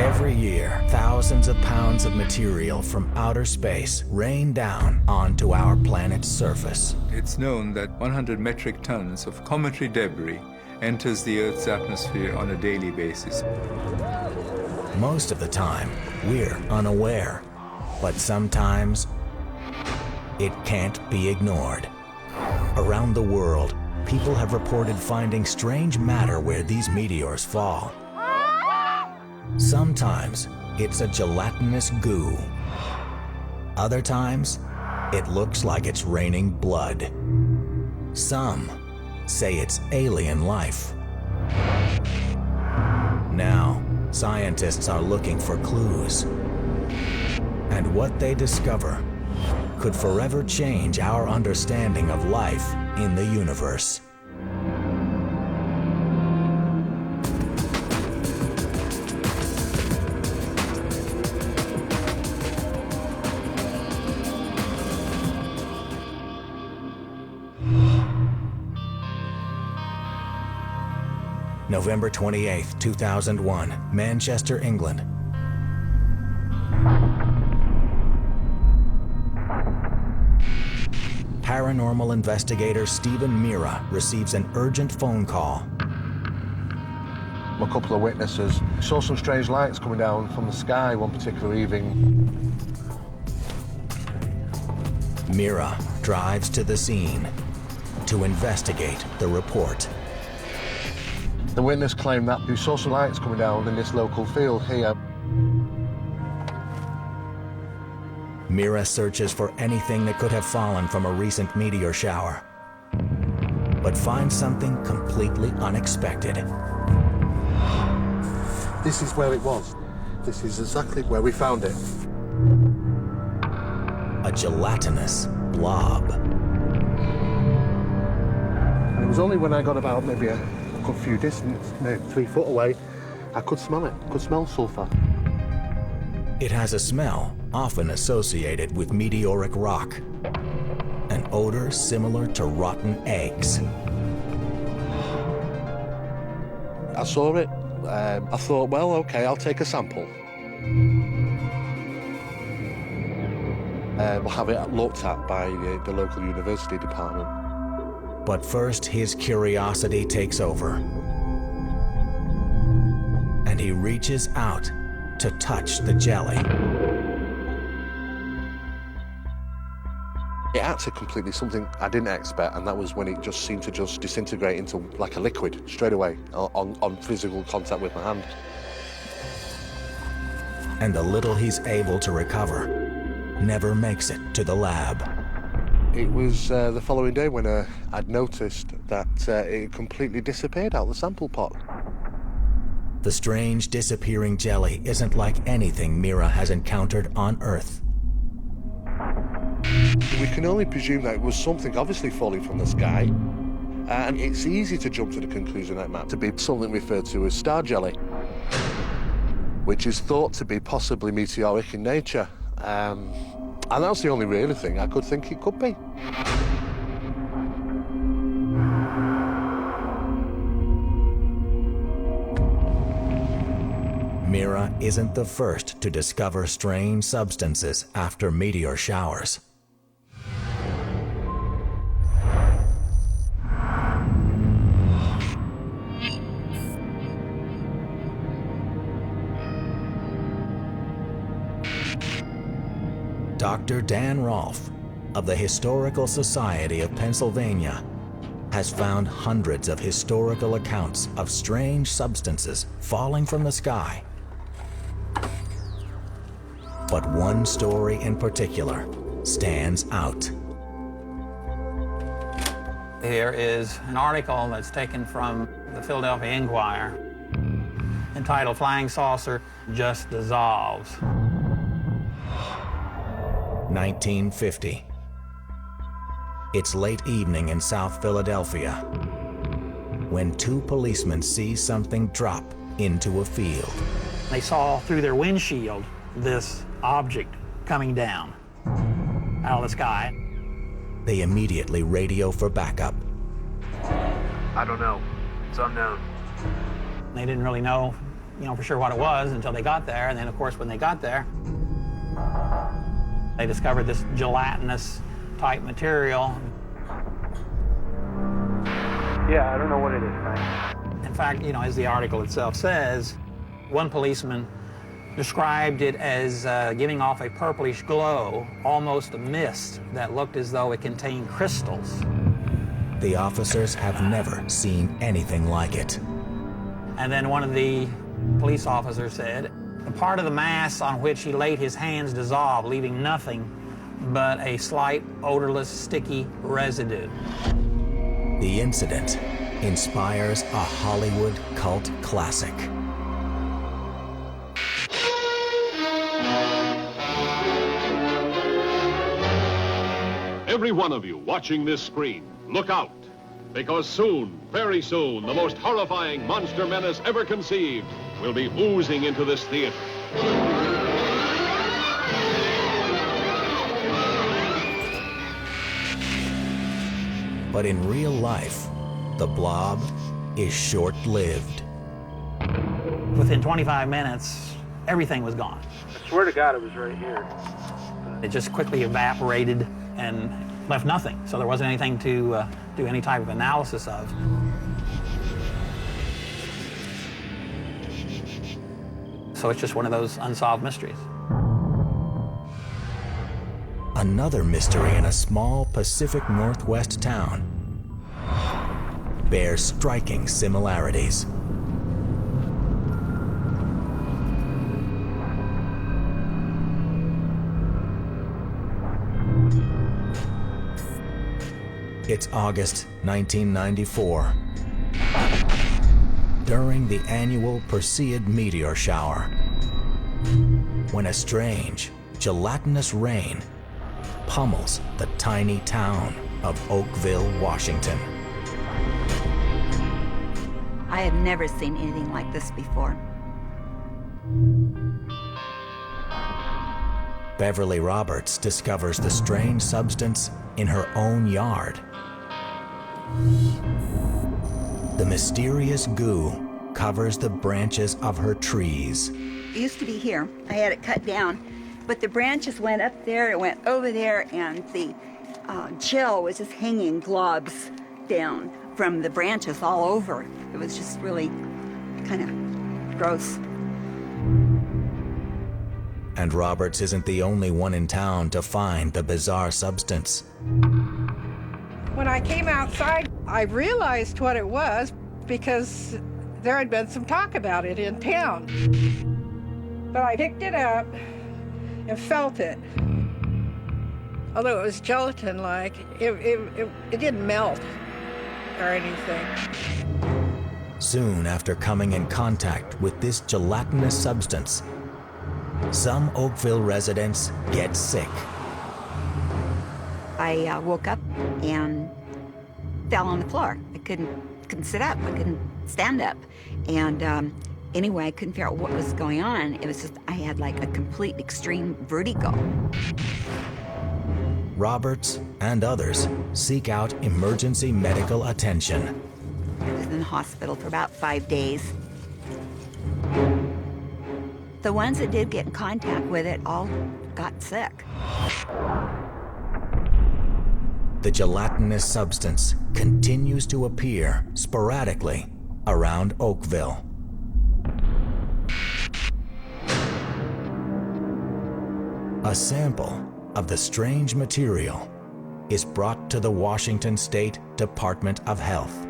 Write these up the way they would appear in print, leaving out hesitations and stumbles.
Every year, thousands of pounds of material from outer space rain down onto our planet's surface. It's known that 100 metric tons of cometary debris enters the Earth's atmosphere on a daily basis. Most of the time, we're unaware, but sometimes it can't be ignored. Around the world, people have reported finding strange matter where these meteors fall. Sometimes it's a gelatinous goo. Other times, it looks like it's raining blood. Some say it's alien life. Now, scientists are looking for clues. And what they discover could forever change our understanding of life in the universe. November 28, 2001, Manchester, England. Paranormal investigator Stephen Mira receives an urgent phone call. A couple of witnesses saw some strange lights coming down from the sky one particular evening. Mira drives to the scene to investigate the report. The witness claimed that he saw some lights coming down in this local field here. Mira searches for anything that could have fallen from a recent meteor shower, but finds something completely unexpected. This is where it was. This is exactly where we found it. A gelatinous blob. And it was only when I got about maybe a good few distance, maybe 3 foot away, I could smell it. Could smell sulfur. It has a smell often associated with meteoric rock, an odor similar to rotten eggs. I saw it. I thought, well, okay, I'll take a sample. We'll have it looked at by the local university department. But first, his curiosity takes over, and he reaches out to touch the jelly. It acted completely something I didn't expect, and that was when it just seemed to just disintegrate into like a liquid straight away on physical contact with my hand. And the little he's able to recover never makes it to the lab. It was the following day when I'd noticed that it completely disappeared out of the sample pot. The strange disappearing jelly isn't like anything Mira has encountered on Earth. We can only presume that it was something obviously falling from the sky, and it's easy to jump to the conclusion that it might be something referred to as star jelly, which is thought to be possibly meteoric in nature. And that's the only real thing I could think it could be. Mira isn't the first to discover strange substances after meteor showers. Dr. Dan Rolfe of the Historical Society of Pennsylvania has found hundreds of historical accounts of strange substances falling from the sky. But one story in particular stands out. Here is an article that's taken from the Philadelphia Inquirer entitled "Flying Saucer Just Dissolves." 1950. It's late evening in South Philadelphia when two policemen see something drop into a field. They saw through their windshield this object coming down out of the sky. They immediately radio for backup. I don't know. It's unknown. They didn't really know for sure what it was until they got there. And then, of course, when they got there, they discovered this gelatinous type material. Yeah, I don't know what it is, Frank. In fact, as the article itself says, one policeman described it as giving off a purplish glow, almost a mist that looked as though it contained crystals. The officers have never seen anything like it. And then one of the police officers said, the part of the mass on which he laid his hands dissolved, leaving nothing but a slight, odorless, sticky residue. The incident inspires a Hollywood cult classic. Every one of you watching this screen, look out. Because soon, very soon, the most horrifying monster menace ever conceived will be oozing into this theater. But in real life, the Blob is short-lived. Within 25 minutes, everything was gone. I swear to God it was right here. It just quickly evaporated and left nothing. So there wasn't anything to do any type of analysis of. So it's just one of those unsolved mysteries. Another mystery in a small Pacific Northwest town bears striking similarities. It's August 1994. During the annual Perseid meteor shower, when a strange, gelatinous rain pummels the tiny town of Oakville, Washington. I had never seen anything like this before. Beverly Roberts discovers the strange substance in her own yard. The mysterious goo covers the branches of her trees. It used to be here. I had it cut down, but the branches went up there, it went over there, and the gel was just hanging globs down from the branches all over. It was just really kind of gross. And Roberts isn't the only one in town to find the bizarre substance. When I came outside, I realized what it was because there had been some talk about it in town. But I picked it up and felt it. Although it was gelatin-like, it didn't melt or anything. Soon after coming in contact with this gelatinous substance, some Oakville residents get sick. I woke up and fell on the floor. I couldn't sit up. I couldn't stand up. And anyway, I couldn't figure out what was going on. It was just, I had like a complete extreme vertigo. Roberts and others seek out emergency medical attention. I was in the hospital for about 5 days. The ones that did get in contact with it all got sick. The gelatinous substance continues to appear sporadically around Oakville. A sample of the strange material is brought to the Washington State Department of Health.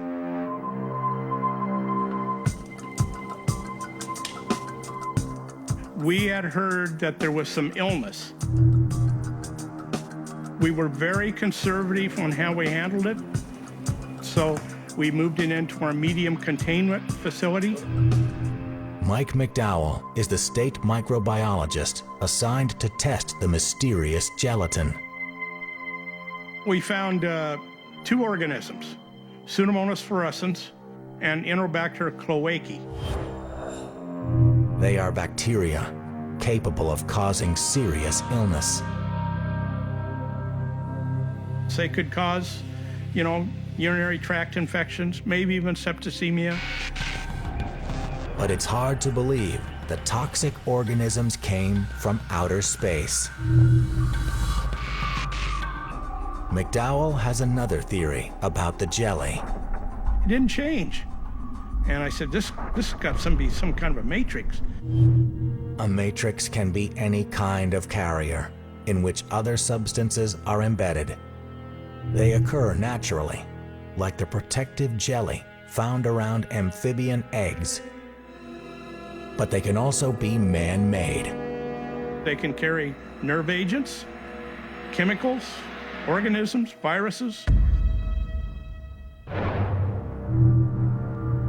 We had heard that there was some illness. We were very conservative on how we handled it, so we moved it into our medium containment facility. Mike McDowell is the state microbiologist assigned to test the mysterious gelatin. We found 2 organisms, Pseudomonas fluorescens and Enterobacter cloacae. They are bacteria capable of causing serious illness. They could cause, urinary tract infections, maybe even septicemia. But it's hard to believe the toxic organisms came from outer space. McDowell has another theory about the jelly. It didn't change. And I said, this has got to be some kind of a matrix. A matrix can be any kind of carrier in which other substances are embedded. They occur naturally, like the protective jelly found around amphibian eggs. But they can also be man-made. They can carry nerve agents, chemicals, organisms, viruses.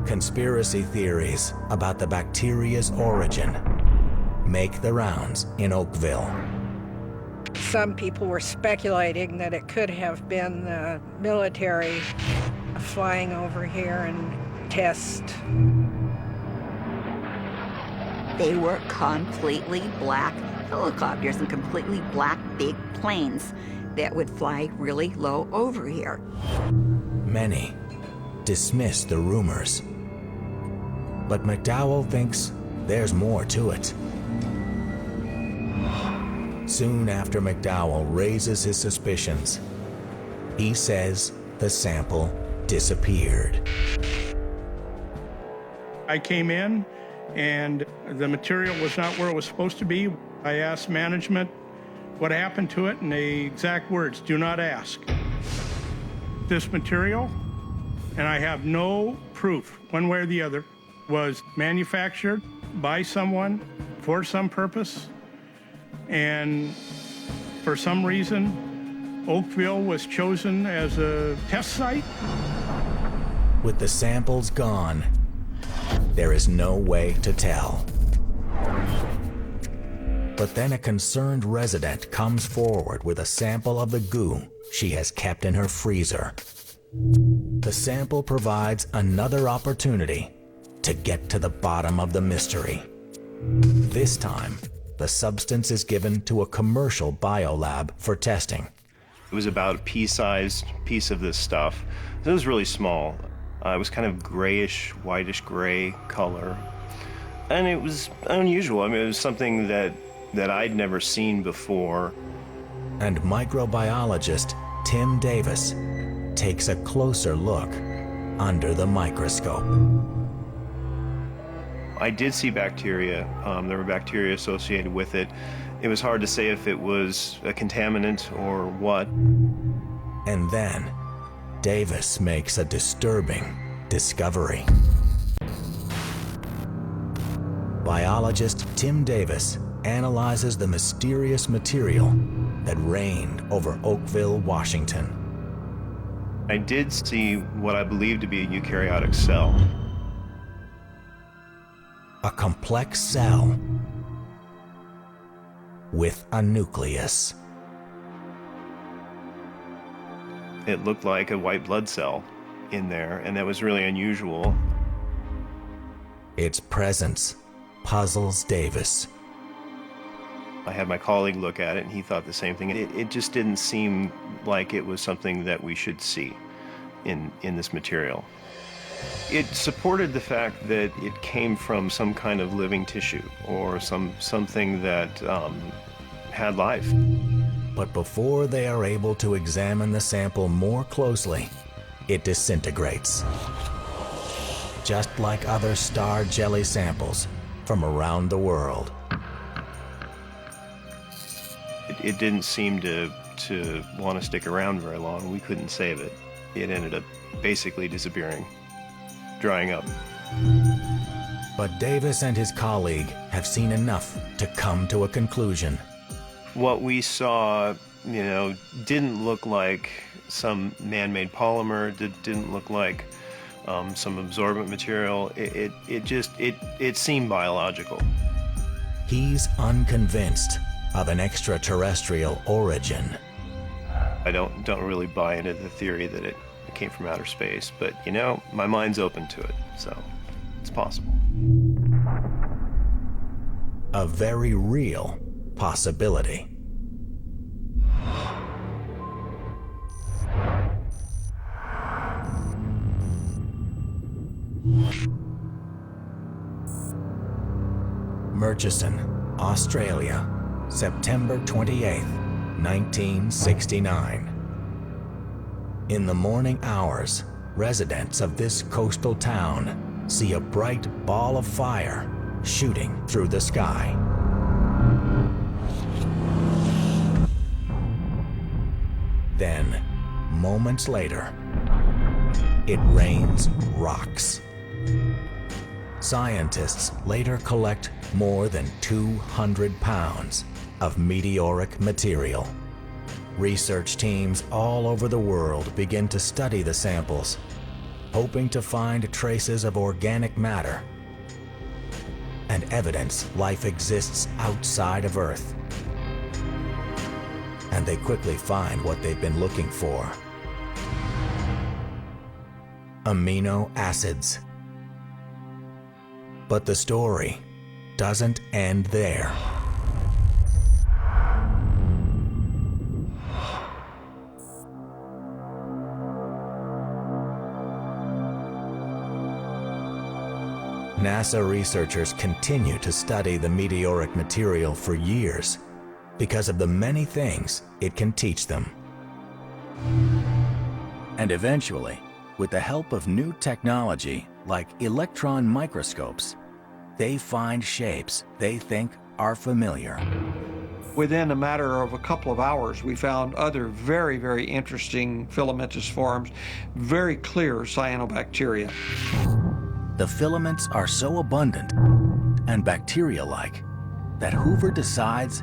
Conspiracy theories about the bacteria's origin make the rounds in Oakville. Some people were speculating that it could have been the military flying over here and test. They were completely black helicopters and completely black big planes that would fly really low over here. Many dismiss the rumors, but McDowell thinks there's more to it. Soon after McDowell raises his suspicions, he says the sample disappeared. I came in and the material was not where it was supposed to be. I asked management what happened to it, and the exact words, do not ask. This material, and I have no proof one way or the other, was manufactured by someone for some purpose, and for some reason, Oakville was chosen as a test site. With the samples gone, there is no way to tell. But then a concerned resident comes forward with a sample of the goo she has kept in her freezer. The sample provides another opportunity to get to the bottom of the mystery. This time, the substance is given to a commercial biolab for testing. It was about a pea-sized piece of this stuff. It was really small. It was kind of grayish, whitish gray color. And it was unusual. I mean, it was something that I'd never seen before. And microbiologist Tim Davis takes a closer look under the microscope. I did see bacteria. There were bacteria associated with it. It was hard to say if it was a contaminant or what. And then Davis makes a disturbing discovery. Biologist Tim Davis analyzes the mysterious material that reigned over Oakville, Washington. I did see what I believe to be a eukaryotic cell. A complex cell with a nucleus. It looked like a white blood cell in there, and that was really unusual. Its presence puzzles Davis. I had my colleague look at it, and he thought the same thing. It just didn't seem like it was something that we should see in this material. It supported the fact that it came from some kind of living tissue or something that had life. But before they are able to examine the sample more closely, it disintegrates. Just like other star jelly samples from around the world. It didn't seem to want to stick around very long. We couldn't save it. It ended up basically disappearing, drying up. But Davis and his colleague have seen enough to come to a conclusion. What we saw, didn't look like some man-made polymer. Didn't look like some absorbent material. It seemed biological. He's unconvinced of an extraterrestrial origin. I don't really buy into the theory that it came from outer space, but my mind's open to it, so it's possible. A very real possibility. Murchison, Australia, September 28, 1969. In the morning hours, residents of this coastal town see a bright ball of fire shooting through the sky. Then, moments later, it rains rocks. Scientists later collect more than 200 pounds of meteoric material. Research teams all over the world begin to study the samples, hoping to find traces of organic matter and evidence life exists outside of Earth. And they quickly find what they've been looking for: amino acids. But the story doesn't end there. NASA researchers continue to study the meteoric material for years because of the many things it can teach them. And eventually, with the help of new technology like electron microscopes, they find shapes they think are familiar. Within a matter of a couple of hours, we found other very, very interesting filamentous forms, very clear cyanobacteria. The filaments are so abundant and bacteria-like that Hoover decides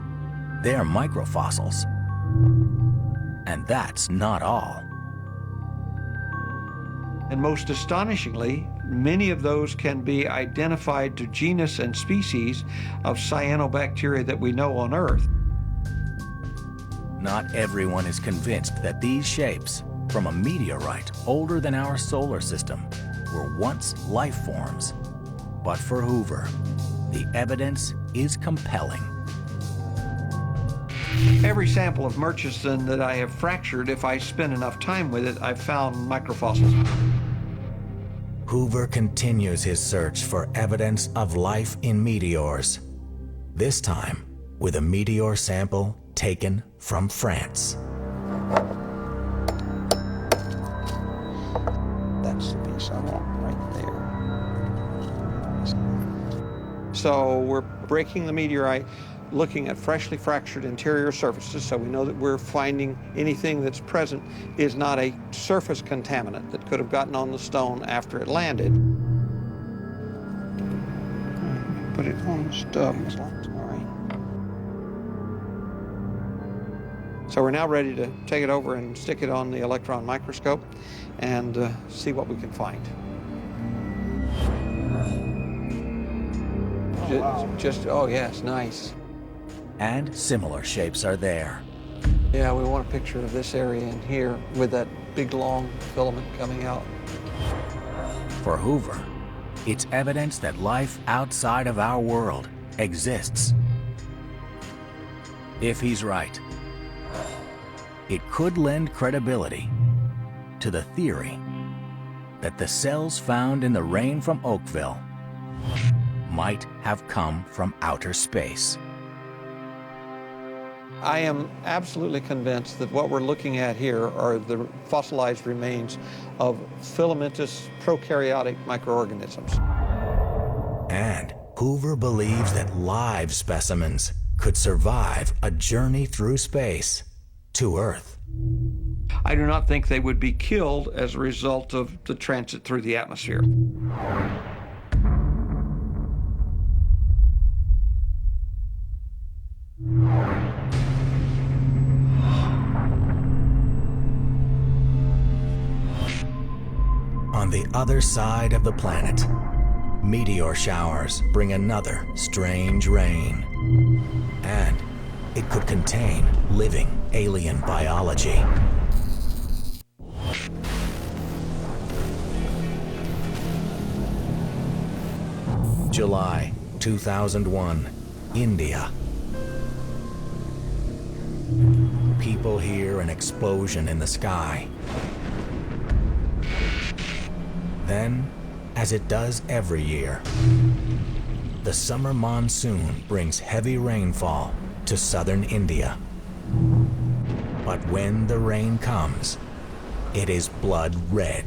they're microfossils. And that's not all. And most astonishingly, many of those can be identified to genus and species of cyanobacteria that we know on Earth. Not everyone is convinced that these shapes from a meteorite older than our solar system were once life forms. But for Hoover, the evidence is compelling. Every sample of Murchison that I have fractured, if I spend enough time with it, I've found microfossils. Hoover continues his search for evidence of life in meteors, this time with a meteor sample taken from France. That's the piece I want right there. So we're breaking the meteorite, looking at freshly fractured interior surfaces, so we know that we're finding anything that's present is not a surface contaminant that could have gotten on the stone after it landed. Put it on the stub. All right. So we're now ready to take it over and stick it on the electron microscope and see what we can find. Oh, wow. Oh yes, nice. And similar shapes are there. Yeah, we want a picture of this area in here with that big long filament coming out. For Hoover, it's evidence that life outside of our world exists. If he's right, it could lend credibility to the theory that the cells found in the rain from Oakville might have come from outer space. I am absolutely convinced that what we're looking at here are the fossilized remains of filamentous prokaryotic microorganisms. And Hoover believes that live specimens could survive a journey through space to Earth. I do not think they would be killed as a result of the transit through the atmosphere. On the other side of the planet, meteor showers bring another strange rain. And it could contain living alien biology. July 2001, India. People hear an explosion in the sky. Then, as it does every year, the summer monsoon brings heavy rainfall to southern India. But when the rain comes, it is blood red.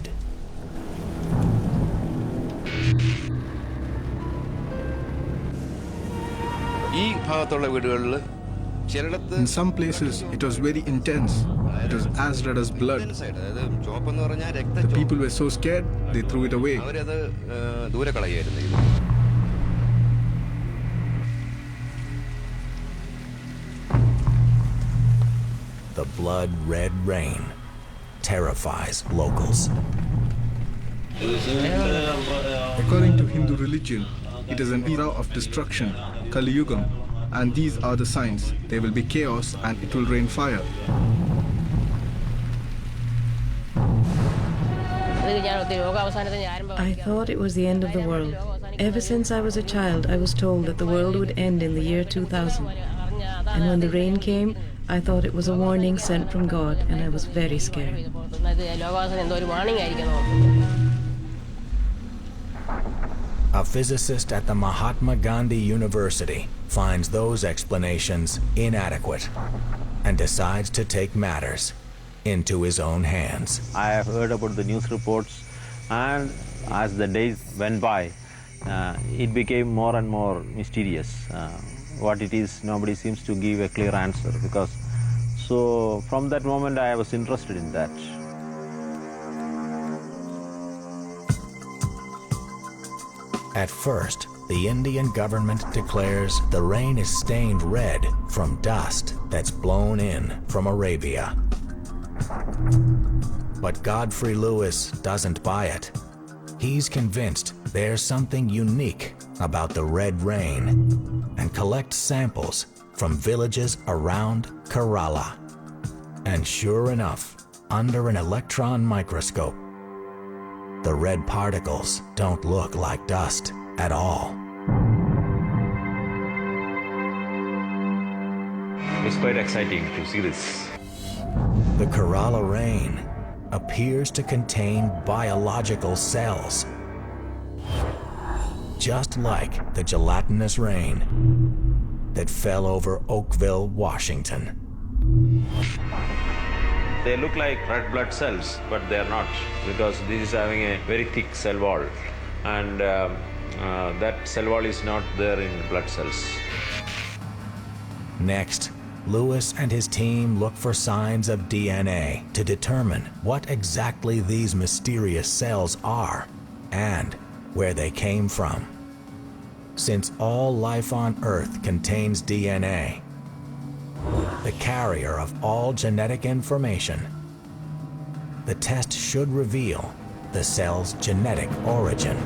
In some places, it was very intense. It was as red as blood. The people were so scared, they threw it away. The blood red rain terrifies locals. According to Hindu religion, it is an era of destruction, Kali Yugam, and these are the signs. There will be chaos and it will rain fire. I thought it was the end of the world. Ever since I was a child, I was told that the world would end in the year 2000. And when the rain came, I thought it was a warning sent from God, and I was very scared. A physicist at the Mahatma Gandhi University finds those explanations inadequate and decides to take matters into his own hands. I have heard about the news reports, and as the days went by, it became more and more mysterious. What it is, nobody seems to give a clear answer, because so from that moment I was interested in that. At first, the Indian government declares the rain is stained red from dust that's blown in from Arabia. But Godfrey Lewis doesn't buy it. He's convinced there's something unique about the red rain and collects samples from villages around Kerala. And sure enough, under an electron microscope, the red particles don't look like dust at all. It's quite exciting to see this. The Kerala rain appears to contain biological cells, just like the gelatinous rain that fell over Oakville, Washington. They look like red blood cells, but they are not, because this is having a very thick cell wall, and that cell wall is not there in blood cells. Next, Lewis and his team look for signs of DNA to determine what exactly these mysterious cells are and where they came from. Since all life on Earth contains DNA, the carrier of all genetic information, the test should reveal the cell's genetic origin.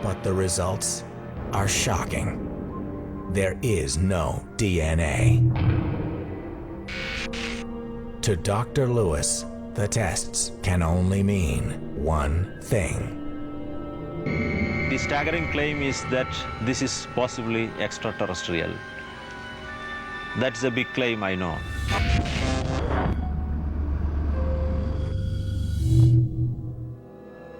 But the results are shocking. There is no DNA. To Dr. Lewis, the tests can only mean one thing. The staggering claim is that this is possibly extraterrestrial. That's a big claim, I know.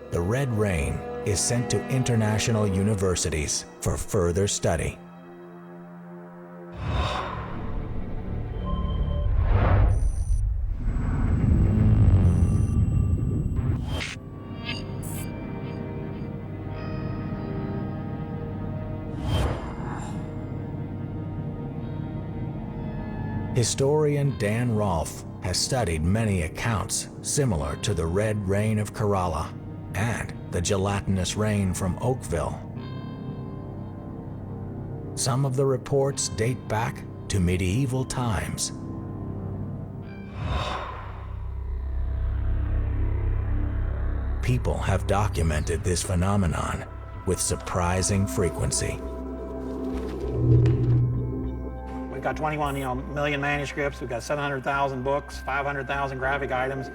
The red rain is sent to international universities for further study. Historian Dan Rolfe has studied many accounts similar to the red rain of Kerala and the gelatinous rain from Oakville. Some of the reports date back to medieval times. People have documented this phenomenon with surprising frequency. We've got 21 million manuscripts. We've got 700,000 books, 500,000 graphic items.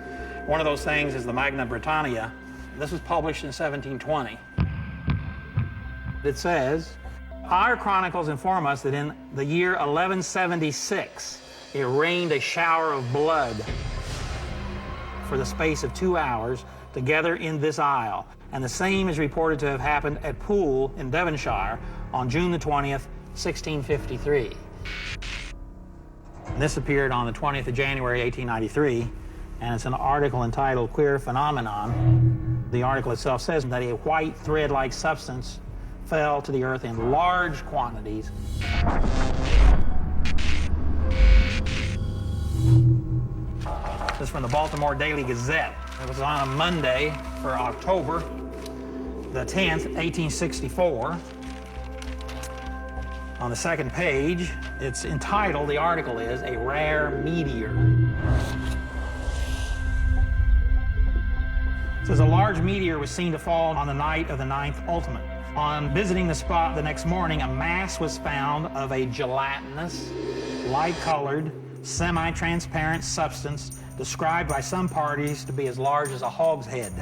One of those things is the Magna Britannia. This was published in 1720. It says, our chronicles inform us that in the year 1176, it rained a shower of blood for the space of 2 hours, together in this isle. And the same is reported to have happened at Poole in Devonshire on June the 20th, 1653. And this appeared on the 20th of January, 1893, and it's an article entitled Queer Phenomenon. The article itself says that a white thread-like substance fell to the earth in large quantities. This is from the Baltimore Daily Gazette. It was on a Monday for October the 10th, 1864. On the second page, it's entitled, the article is, A Rare Meteor. It says a large meteor was seen to fall on the night of the 9th ultimate. On visiting the spot the next morning, a mass was found of a gelatinous, light-colored, semi-transparent substance described by some parties to be as large as a hog's head.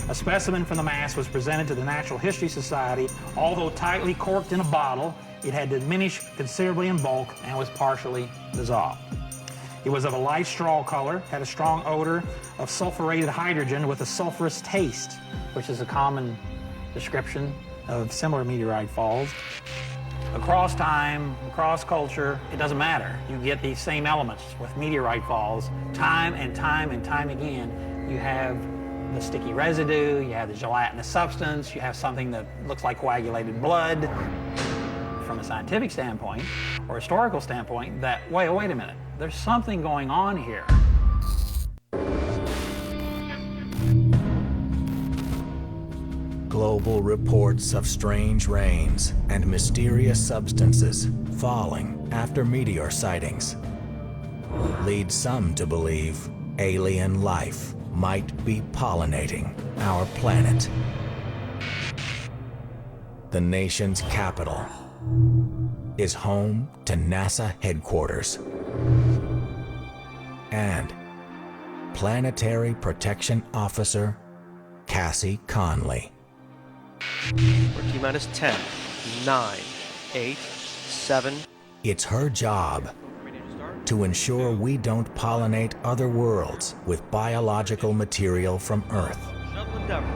A specimen from the mass was presented to the Natural History Society. Although tightly corked in a bottle, it had diminished considerably in bulk and was partially dissolved. It was of a light straw color, had a strong odor of sulfurated hydrogen with a sulfurous taste, which is a common description of similar meteorite falls. Across time, across culture, it doesn't matter. You get these same elements with meteorite falls. Time and time and time again, you have the sticky residue, you have the gelatinous substance, you have something that looks like coagulated blood. From a scientific standpoint or historical standpoint, that, wait a minute, there's something going on here. Global reports of strange rains and mysterious substances falling after meteor sightings lead some to believe alien life might be pollinating our planet. The nation's capital is home to NASA headquarters and Planetary Protection Officer Cassie Conley. We're T-minus 10, 9, 8, 7. It's her job to ensure we don't pollinate other worlds with biological material from Earth. Shuttle Endeavour.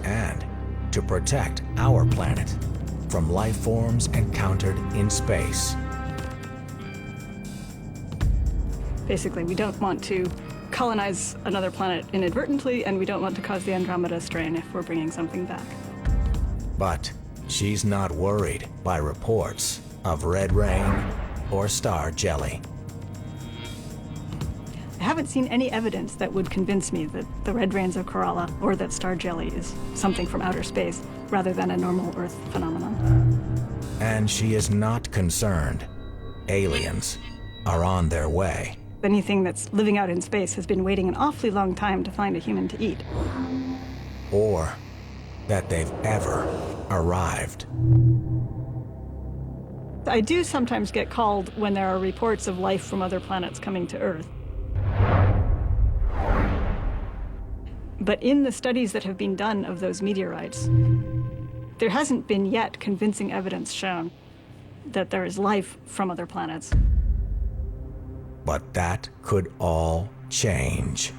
And to protect our planet from life forms encountered in space. Basically, we don't want to colonize another planet inadvertently, and we don't want to cause the Andromeda strain if we're bringing something back. But she's not worried by reports of red rain or star jelly. I haven't seen any evidence that would convince me that the red rains of Kerala or that star jelly is something from outer space rather than a normal Earth phenomenon. And she is not concerned aliens are on their way. Anything that's living out in space has been waiting an awfully long time to find a human to eat. Or that they've ever arrived. I do sometimes get called when there are reports of life from other planets coming to Earth. But in the studies that have been done of those meteorites, there hasn't been yet convincing evidence shown that there is life from other planets. But that could all change.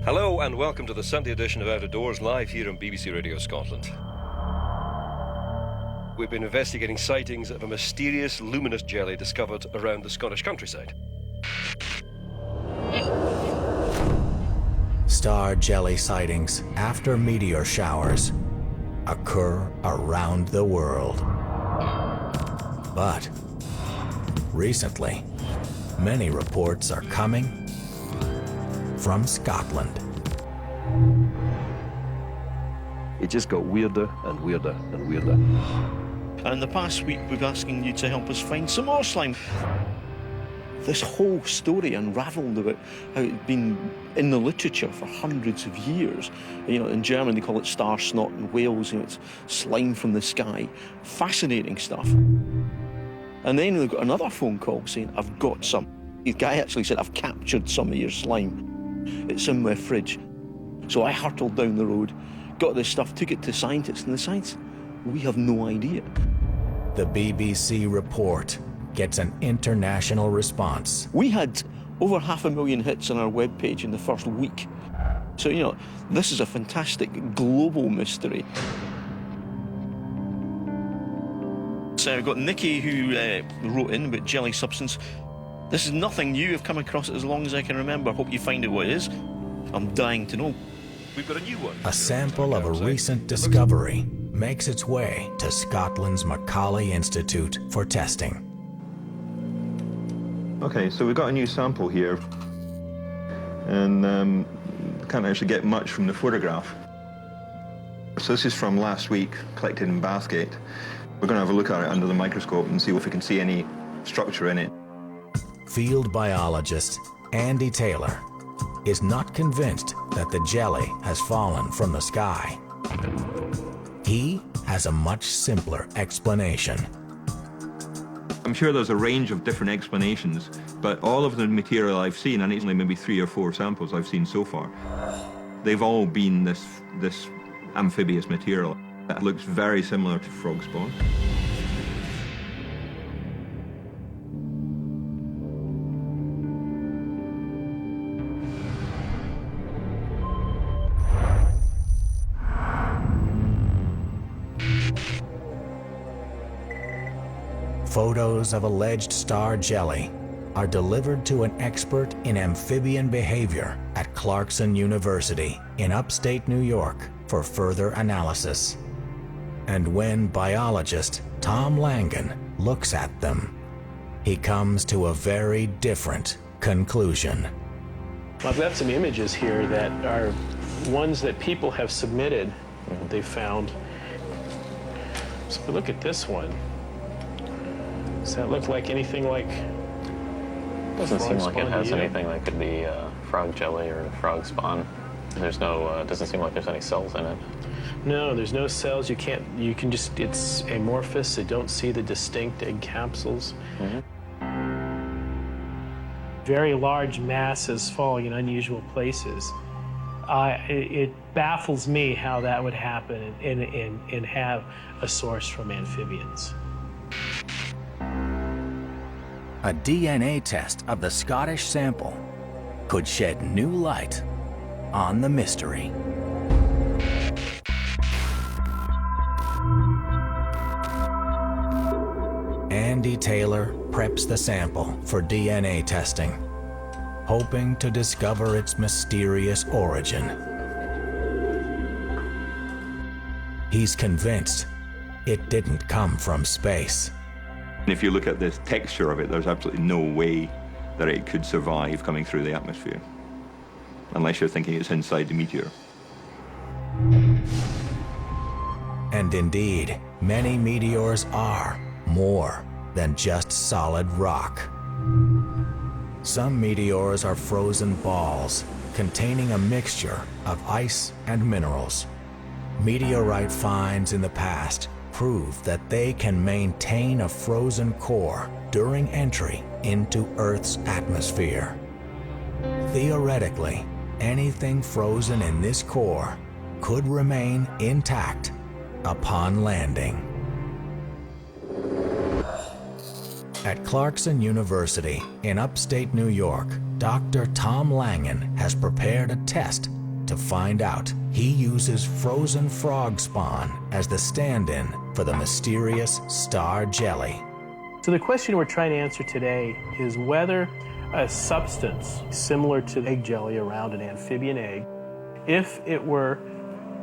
Hello and welcome to the Sunday edition of Out of Doors, live here on BBC Radio Scotland. We've been investigating sightings of a mysterious luminous jelly discovered around the Scottish countryside. Star jelly sightings after meteor showers occur around the world. But recently, many reports are coming from Scotland. It just got weirder and weirder and weirder. And in the past week, we've been asking you to help us find some more slime. This whole story unravelled about how it'd been in the literature for hundreds of years. You know, in German they call it star snot, in Wales, you know, it's slime from the sky. Fascinating stuff. And then we got another phone call saying, I've got some. The guy actually said, I've captured some of your slime. It's in my fridge. So I hurtled down the road, got this stuff, took it to scientists, and the scientists, we have no idea. The BBC report gets an international response. We had over 500,000 hits on our webpage in the first week. So, you know, this is a fantastic global mystery. So we've got Nikki who wrote in about jelly substance. This is nothing new. I've come across it as long as I can remember. Hope you find out what it is. I'm dying to know. We've got a new one. A sample of a recent discovery makes its way to Scotland's Macaulay Institute for testing. Okay, so we've got a new sample here, and can't actually get much from the photograph. So this is from last week, collected in Bathgate. We're going to have a look at it under the microscope and see if we can see any structure in it. Field biologist Andy Taylor is not convinced that the jelly has fallen from the sky. He has a much simpler explanation. I'm sure there's a range of different explanations, but all of the material I've seen, and it's only maybe 3 or 4 samples I've seen so far, they've all been this amphibious material that looks very similar to frog spawn. Photos of alleged star jelly are delivered to an expert in amphibian behavior at Clarkson University in upstate New York for further analysis. And when biologist Tom Langan looks at them, he comes to a very different conclusion. I've got some images here that are ones that people have submitted. They found. So if we look at this one, does that look like anything like? Doesn't seem like it has anything that could be frog jelly or frog spawn. There's no, doesn't seem like there's any cells in it. No, there's no cells. You can just, it's amorphous. You don't see the distinct egg capsules. Very large masses falling in unusual places. It baffles me how that would happen and have a source from amphibians. A DNA test of the Scottish sample could shed new light on the mystery. Andy Taylor preps the sample for DNA testing, hoping to discover its mysterious origin. He's convinced it didn't come from space. If you look at the texture of it, there's absolutely no way that it could survive coming through the atmosphere, unless you're thinking it's inside the meteor. And indeed, many meteors are more than just solid rock. Some meteors are frozen balls containing a mixture of ice and minerals. Meteorite finds in the past prove that they can maintain a frozen core during entry into Earth's atmosphere. Theoretically, anything frozen in this core could remain intact upon landing. At Clarkson University in upstate New York, Dr. Tom Langan has prepared a test to find out. He uses frozen frog spawn as the stand-in for the mysterious star jelly. So the question we're trying to answer today is whether a substance similar to egg jelly around an amphibian egg, if it were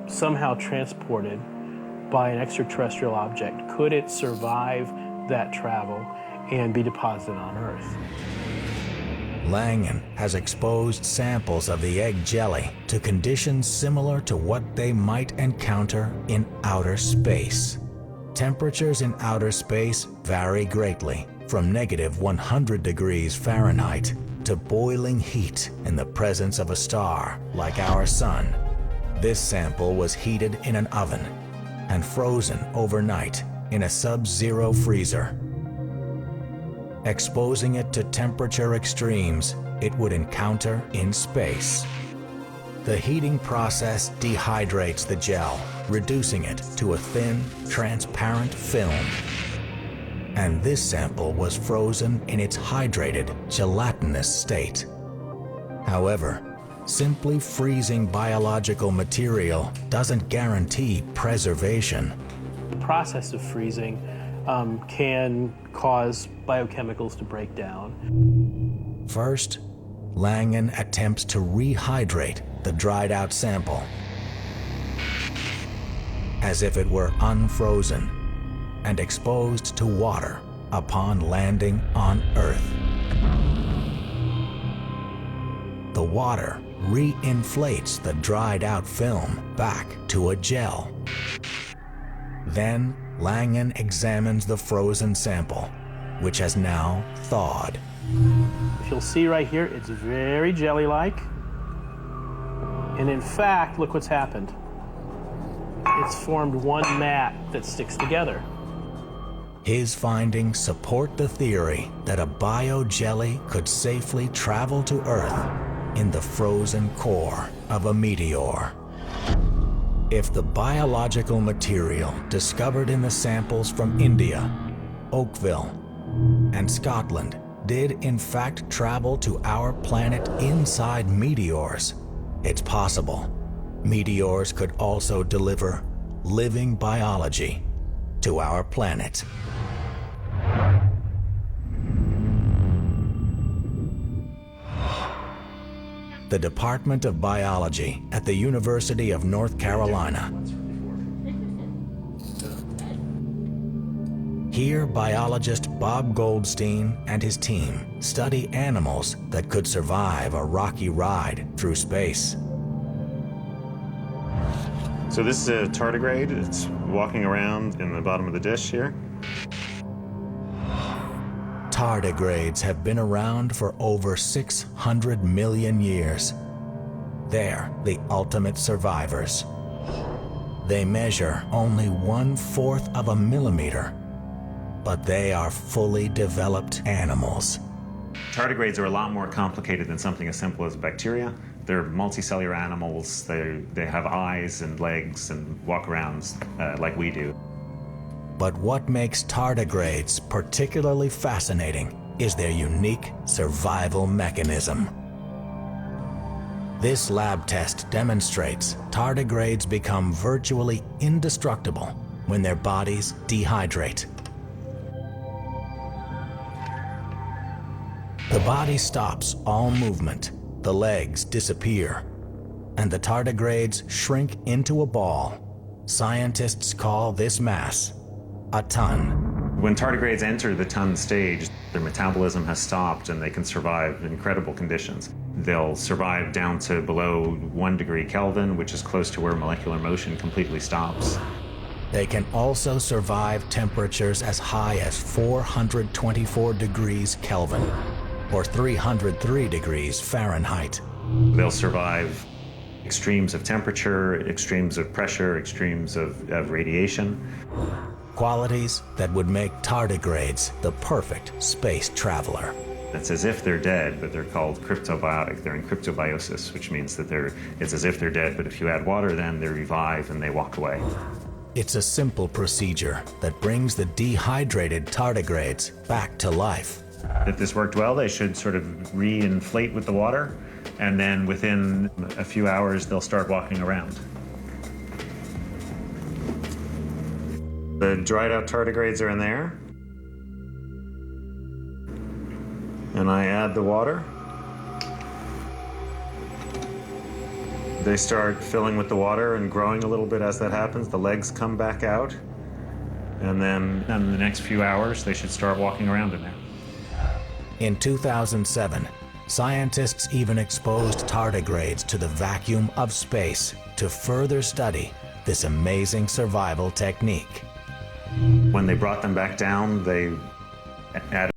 somehow transported by an extraterrestrial object, could it survive that travel and be deposited on Earth? Langan has exposed samples of the egg jelly to conditions similar to what they might encounter in outer space. Temperatures in outer space vary greatly, from -100 degrees Fahrenheit to boiling heat in the presence of a star like our sun. This sample was heated in an oven and frozen overnight in a sub-zero freezer. Exposing it to temperature extremes it would encounter in space. The heating process dehydrates the gel, reducing it to a thin, transparent film. And this sample was frozen in its hydrated, gelatinous state. However, simply freezing biological material doesn't guarantee preservation. The process of freezing can cause biochemicals to break down. First, Langen attempts to rehydrate the dried out sample as if it were unfrozen and exposed to water upon landing on Earth. The water re-inflates the dried out film back to a gel. Then Langen examines the frozen sample, which has now thawed. If you'll see right here, it's very jelly-like. And in fact, look what's happened. It's formed one mat that sticks together. His findings support the theory that a biojelly could safely travel to Earth in the frozen core of a meteor. If the biological material discovered in the samples from India, Oakville, and Scotland did in fact travel to our planet inside meteors, it's possible meteors could also deliver living biology to our planet. The Department of Biology at the University of North Carolina. Here, biologist Bob Goldstein and his team study animals that could survive a rocky ride through space. So this is a tardigrade. It's walking around in the bottom of the dish here. Tardigrades have been around for over 600 million years. They're the ultimate survivors. They measure only 1/4 of a millimeter, but they are fully developed animals. Tardigrades are a lot more complicated than something as simple as bacteria. They're multicellular animals. They have eyes and legs and walk around like we do. But what makes tardigrades particularly fascinating is their unique survival mechanism. This lab test demonstrates tardigrades become virtually indestructible when their bodies dehydrate. The body stops all movement, the legs disappear, and the tardigrades shrink into a ball. Scientists call this mass a ton. When tardigrades enter the ton stage, their metabolism has stopped and they can survive incredible conditions. They'll survive down to below 1 degree Kelvin, which is close to where molecular motion completely stops. They can also survive temperatures as high as 424 degrees Kelvin, or 303 degrees Fahrenheit. They'll survive extremes of temperature, extremes of pressure, extremes of radiation. Qualities that would make tardigrades the perfect space traveler. It's as if they're dead, but they're called cryptobiotic. They're in cryptobiosis, which means that it's as if they're dead, but if you add water, then they revive and they walk away. It's a simple procedure that brings the dehydrated tardigrades back to life. If this worked well, they should sort of re-inflate with the water, and then within a few hours, they'll start walking around. The dried out tardigrades are in there. And I add the water. They start filling with the water and growing a little bit as that happens. The legs come back out. And then in the next few hours, they should start walking around in there. In 2007, scientists even exposed tardigrades to the vacuum of space to further study this amazing survival technique. When they brought them back down, they added